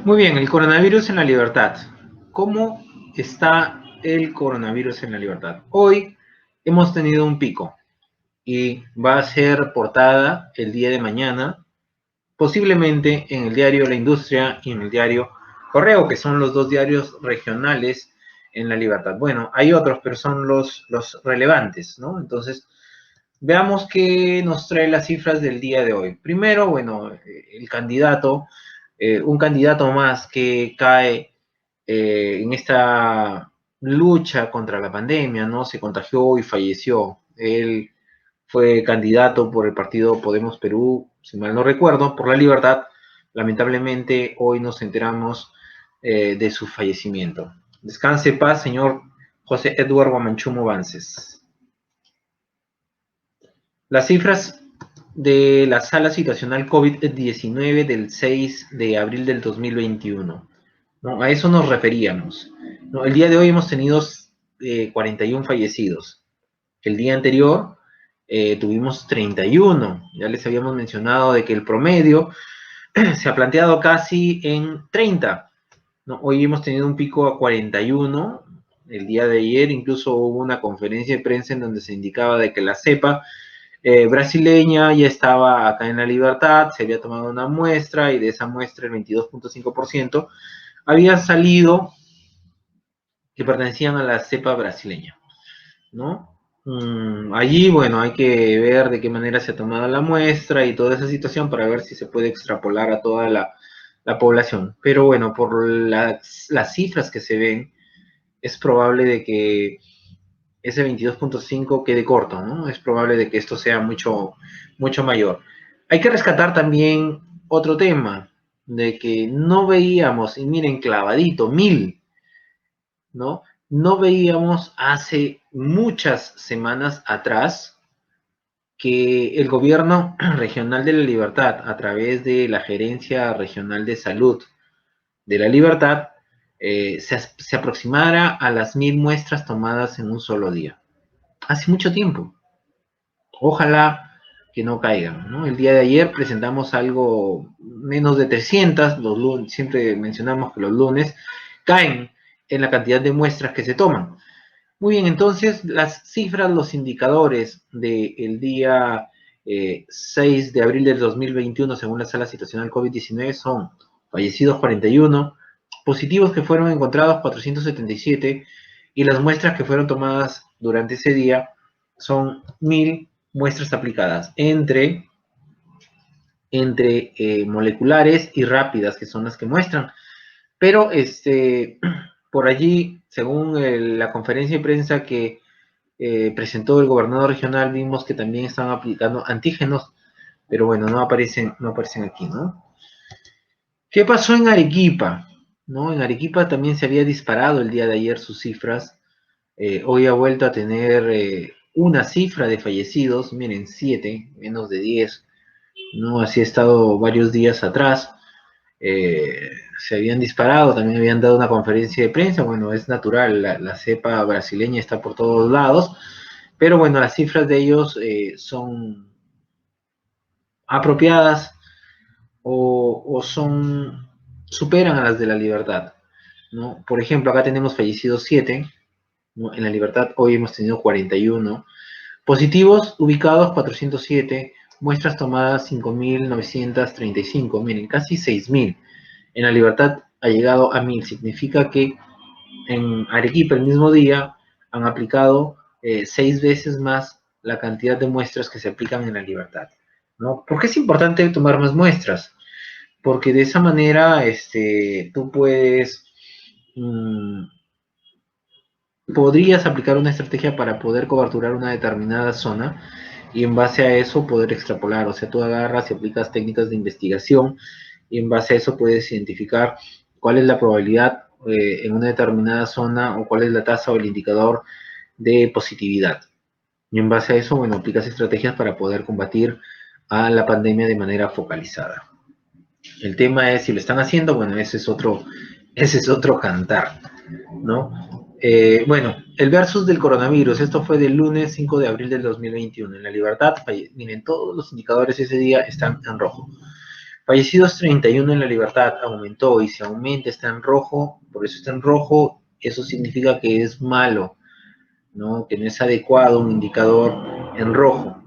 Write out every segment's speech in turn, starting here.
Muy bien, el coronavirus en la libertad. ¿Cómo está el coronavirus en la libertad? Hoy hemos tenido un pico y va a ser portada el día de mañana, posiblemente en el diario La Industria y en el diario Correo, que son los dos diarios regionales en la libertad. Bueno, hay otros, pero son los relevantes, ¿no? Entonces, veamos qué nos trae las cifras del día de hoy. Primero, bueno, el candidato, un candidato más que cae en esta lucha contra la pandemia, ¿no? Se contagió y falleció. Él fue candidato por el partido Podemos Perú, si mal no recuerdo, por la libertad. Lamentablemente, hoy nos enteramos de su fallecimiento. Descanse en paz, señor José Eduardo Guamanchumo Vances. Las cifras de la sala situacional COVID-19 del 6 de abril del 2021. ¿No? A eso nos referíamos. ¿No? El día de hoy hemos tenido 41 fallecidos. El día anterior tuvimos 31. Ya les habíamos mencionado de que el promedio se ha planteado casi en 30. ¿No? Hoy hemos tenido un pico a 41. El día de ayer incluso hubo una conferencia de prensa en donde se indicaba de que la cepa brasileña ya estaba acá en la libertad, se había tomado una muestra y de esa muestra el 22.5% había salido que pertenecían a la cepa brasileña, ¿no? Allí, bueno, hay que ver de qué manera se ha tomado la muestra y toda esa situación para ver si se puede extrapolar a toda la población. Pero bueno, por las cifras que se ven, es probable de que ese 22.5 quede corto, ¿no? Es probable de que esto sea mucho, mucho mayor. Hay que rescatar también otro tema, de que no veíamos, y miren, clavadito, 1000, ¿no? No veíamos hace muchas semanas atrás que el gobierno regional de la Libertad, a través de la Gerencia Regional de Salud de la Libertad, se aproximara a las 1000 muestras tomadas en un solo día. Hace mucho tiempo. Ojalá que no caigan, ¿no? El día de ayer presentamos algo menos de 300, los lunes, siempre mencionamos que los lunes caen en la cantidad de muestras que se toman. Muy bien, entonces las cifras, los indicadores del día 6 de abril del 2021, según la sala situacional COVID-19, son fallecidos 41, positivos que fueron encontrados 477 y las muestras que fueron tomadas durante ese día son 1000 muestras aplicadas entre moleculares y rápidas, que son las que muestran. Pero por allí, según la conferencia de prensa que presentó el gobernador regional, vimos que también estaban aplicando antígenos, pero bueno, no aparecen aquí, ¿no? ¿Qué pasó en Arequipa? ¿No? En Arequipa también se había disparado el día de ayer sus cifras. Hoy ha vuelto a tener una cifra de fallecidos, miren, 7, menos de 10. ¿No? Así ha estado varios días atrás. Se habían disparado, también habían dado una conferencia de prensa. Bueno, es natural, la cepa brasileña está por todos lados, pero bueno, las cifras de ellos son apropiadas o superan a las de la libertad, ¿no? Por ejemplo, acá tenemos fallecidos 7, ¿no? En la libertad hoy hemos tenido 41, positivos ubicados 407, muestras tomadas 5.935, miren, casi 6.000. En la libertad ha llegado a 1000, significa que en Arequipa el mismo día han aplicado 6 veces más la cantidad de muestras que se aplican en la libertad, ¿no? ¿Por qué es importante tomar más muestras? Porque de esa manera tú podrías aplicar una estrategia para poder coberturar una determinada zona y en base a eso poder extrapolar, o sea, tú agarras y aplicas técnicas de investigación y en base a eso puedes identificar cuál es la probabilidad en una determinada zona o cuál es la tasa o el indicador de positividad. Y en base a eso, bueno, aplicas estrategias para poder combatir a la pandemia de manera focalizada. El tema es si lo están haciendo, bueno, ese es otro cantar, ¿no? Bueno, el versus del coronavirus, esto fue del lunes 5 de abril del 2021. En la libertad, miren, todos los indicadores ese día están en rojo. Fallecidos 31 en La Libertad, aumentó, y si aumenta está en rojo, por eso está en rojo, eso significa que es malo, ¿no? Que no es adecuado un indicador en rojo,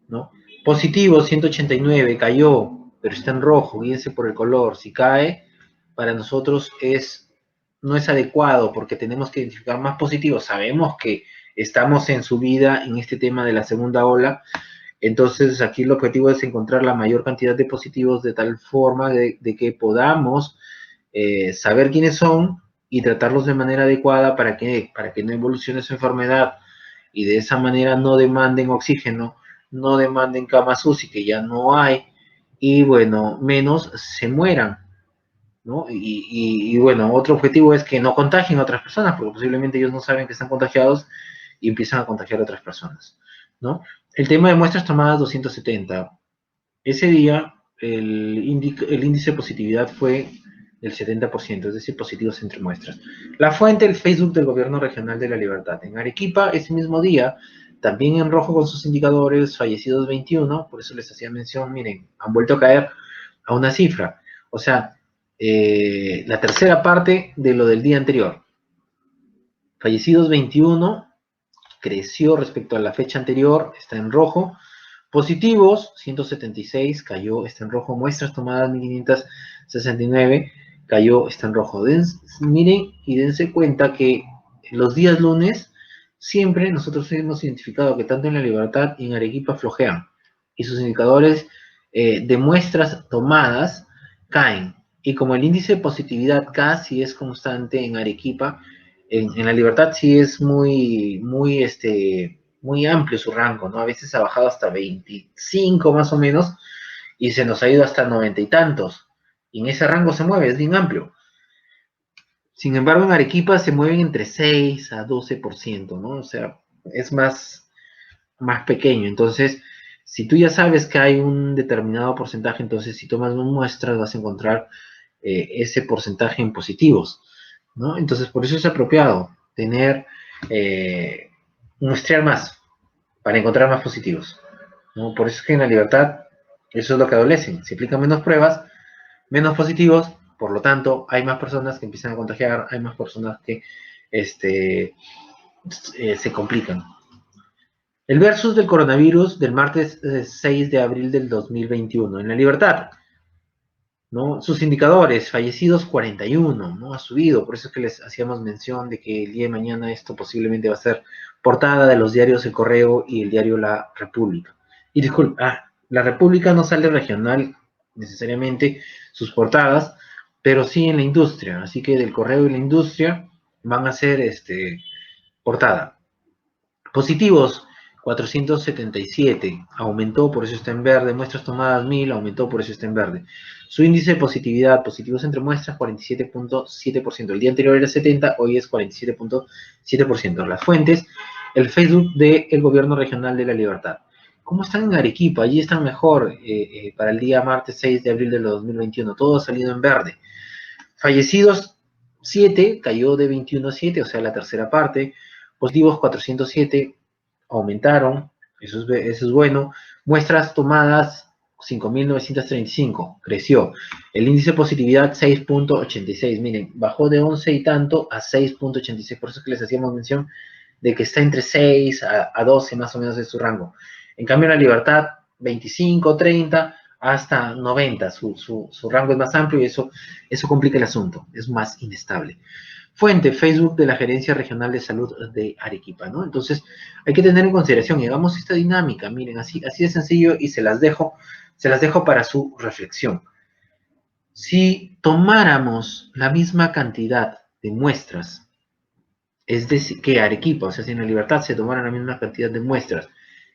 ¿no? Positivo 189, cayó, pero está en rojo, guíense por el color. Si cae, para nosotros no es adecuado porque tenemos que identificar más positivos. Sabemos que estamos en subida en este tema de la segunda ola, entonces aquí el objetivo es encontrar la mayor cantidad de positivos de tal forma de que podamos saber quiénes son y tratarlos de manera adecuada para que no evolucione su enfermedad y de esa manera no demanden oxígeno, no demanden camas UCI que ya no hay, y bueno, menos se mueran, ¿no? Y bueno, otro objetivo es que no contagien a otras personas, porque posiblemente ellos no saben que están contagiados y empiezan a contagiar a otras personas, ¿no? El tema de muestras tomadas 270. Ese día el índice de positividad fue del 70%, es decir, positivos entre muestras. La fuente, el Facebook del Gobierno Regional de La Libertad. En Arequipa, ese mismo día, también en rojo con sus indicadores, fallecidos 21, por eso les hacía mención, miren, han vuelto a caer a una cifra. O sea, la tercera parte de lo del día anterior. Fallecidos 21, creció respecto a la fecha anterior, está en rojo. Positivos, 176, cayó, está en rojo. Muestras tomadas, 1569, cayó, está en rojo. Miren y dense cuenta que los días lunes siempre nosotros hemos identificado que tanto en La Libertad y en Arequipa flojean. Y sus indicadores de muestras tomadas caen. Y como el índice de positividad casi es constante en Arequipa, en La Libertad sí es muy amplio su rango, ¿no? A veces ha bajado hasta 25 más o menos y se nos ha ido hasta 90 y tantos. Y en ese rango se mueve, es bien amplio. Sin embargo, en Arequipa se mueven entre 6 a 12%, ¿no? O sea, es más pequeño. Entonces, si tú ya sabes que hay un determinado porcentaje, entonces si tomas muestras vas a encontrar ese porcentaje en positivos, ¿no? Entonces, por eso es apropiado tener, muestrear más para encontrar más positivos, ¿no? Por eso es que en La Libertad, eso es lo que adolecen. Se aplican menos pruebas, menos positivos, por lo tanto, hay más personas que empiezan a contagiar, hay más personas que se complican. El versus del coronavirus del martes 6 de abril del 2021. En La Libertad, ¿no? Sus indicadores, fallecidos 41, ¿no? Ha subido, por eso es que les hacíamos mención de que el día de mañana esto posiblemente va a ser portada de los diarios El Correo y el diario La República. Y disculpa, La República no sale regional necesariamente sus portadas, pero sí en la industria, así que del Correo y la industria van a ser portada. Positivos, 477, aumentó, por eso está en verde. Muestras tomadas 1000, aumentó, por eso está en verde. Su índice de positividad, positivos entre muestras, 47.7%. El día anterior era 70, hoy es 47.7%. Las fuentes, el Facebook del Gobierno Regional de La Libertad. ¿Cómo están en Arequipa? Allí están mejor para el día martes 6 de abril de 2021. Todo ha salido en verde. Fallecidos 7, cayó de 21 a 7, o sea, la tercera parte. Positivos 407, aumentaron, eso es bueno. Muestras tomadas 5.935, creció. El índice de positividad 6.86, miren, bajó de 11 y tanto a 6.86, por eso es que les hacíamos mención de que está entre 6 a 12 más o menos de su rango. En cambio, en La Libertad, 25, 30 hasta 90, su rango es más amplio y eso complica el asunto, es más inestable. Fuente, Facebook de la Gerencia Regional de Salud de Arequipa, ¿no? Entonces, hay que tener en consideración, y hagamos esta dinámica, miren, así de sencillo, y se las dejo para su reflexión. Si tomáramos la misma cantidad de muestras, es decir, que Arequipa, o sea, si en La Libertad se tomara la misma cantidad de muestras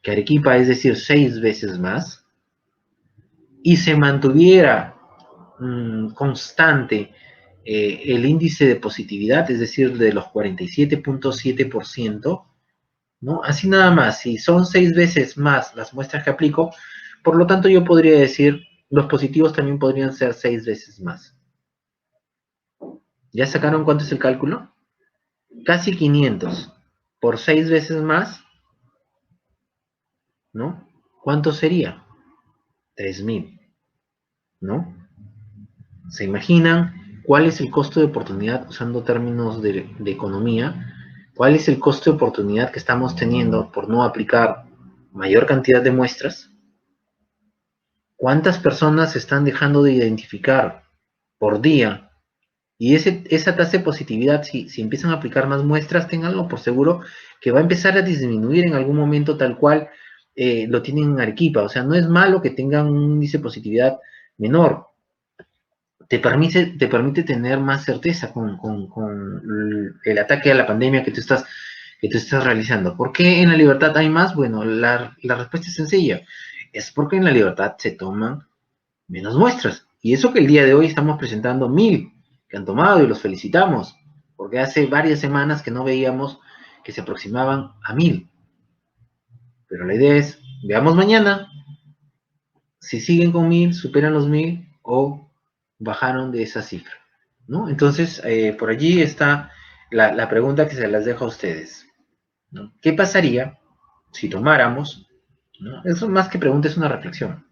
que Arequipa, es decir, 6 veces más, y se mantuviera constante el índice de positividad, es decir, de los 47.7%, ¿no? Así nada más, si son 6 veces más las muestras que aplico, por lo tanto yo podría decir, los positivos también podrían ser 6 veces más. ¿Ya sacaron cuánto es el cálculo? Casi 500 por 6 veces más, ¿no? ¿Cuánto sería? 3000. ¿no? ¿Se imaginan cuál es el costo de oportunidad, usando términos de economía? ¿Cuál es el costo de oportunidad que estamos teniendo por no aplicar mayor cantidad de muestras? ¿Cuántas personas se están dejando de identificar por día? Y esa tasa de positividad, si empiezan a aplicar más muestras, tenganlo por seguro que va a empezar a disminuir en algún momento, tal cual lo tienen en Arequipa. O sea, no es malo que tengan un índice de positividad menor. Te permite tener más certeza con el ataque a la pandemia que tú estás realizando. ¿Por qué en la libertad hay más? Bueno, la respuesta es sencilla. Es porque en la libertad se toman menos muestras. Y eso que el día de hoy estamos presentando 1000 que han tomado y los felicitamos, porque hace varias semanas que no veíamos que se aproximaban a 1000. Pero la idea es, veamos mañana si siguen con 1000, superan los 1000 o bajaron de esa cifra, ¿no? Entonces, por allí está la pregunta que se las dejo a ustedes, ¿no? ¿Qué pasaría si tomáramos, ¿no? Eso más que pregunta es una reflexión.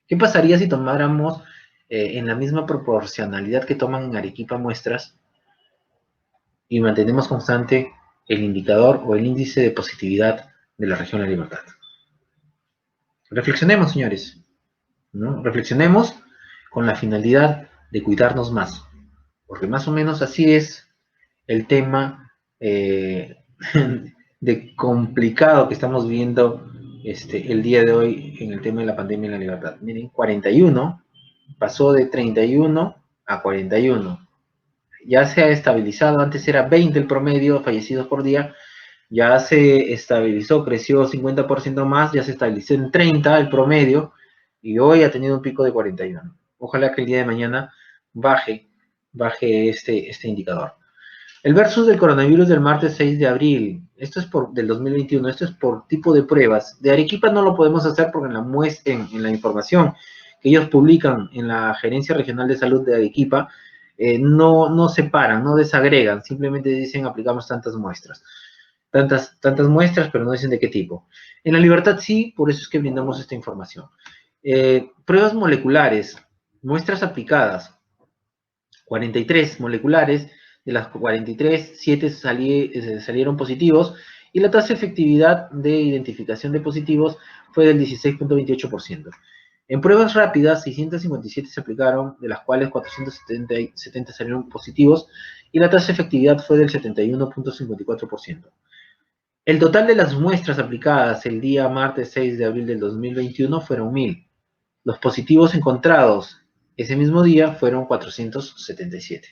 ¿Qué pasaría si tomáramos en la misma proporcionalidad que toman en Arequipa muestras y mantenemos constante el indicador o el índice de positividad de la región La Libertad? Reflexionemos, señores, ¿no? Reflexionemos con la finalidad de cuidarnos más, porque más o menos así es el tema de complicado que estamos viendo el día de hoy en el tema de la pandemia en La Libertad. Miren, 41 pasó de 31 a 41. Ya se ha estabilizado, antes era 20 el promedio fallecidos por día, ya se estabilizó, creció 50% más, ya se estabilizó en 30 el promedio, y hoy ha tenido un pico de 41. Ojalá que el día de mañana baje este indicador. El versus del coronavirus del martes 6 de abril, esto es del 2021, esto es por tipo de pruebas. De Arequipa no lo podemos hacer porque en la información que ellos publican en la Gerencia Regional de Salud de Arequipa, no separan, no desagregan, simplemente dicen aplicamos tantas muestras. Tantas muestras, pero no dicen de qué tipo. En La Libertad sí, por eso es que brindamos esta información. Pruebas moleculares, muestras aplicadas, 43 moleculares, de las 43, 7 salieron positivos, y la tasa de efectividad de identificación de positivos fue del 16.28%. En pruebas rápidas, 657 se aplicaron, de las cuales 470 salieron positivos, y la tasa de efectividad fue del 71.54%. El total de las muestras aplicadas el día martes 6 de abril del 2021 fueron 1000. Los positivos encontrados ese mismo día fueron 477.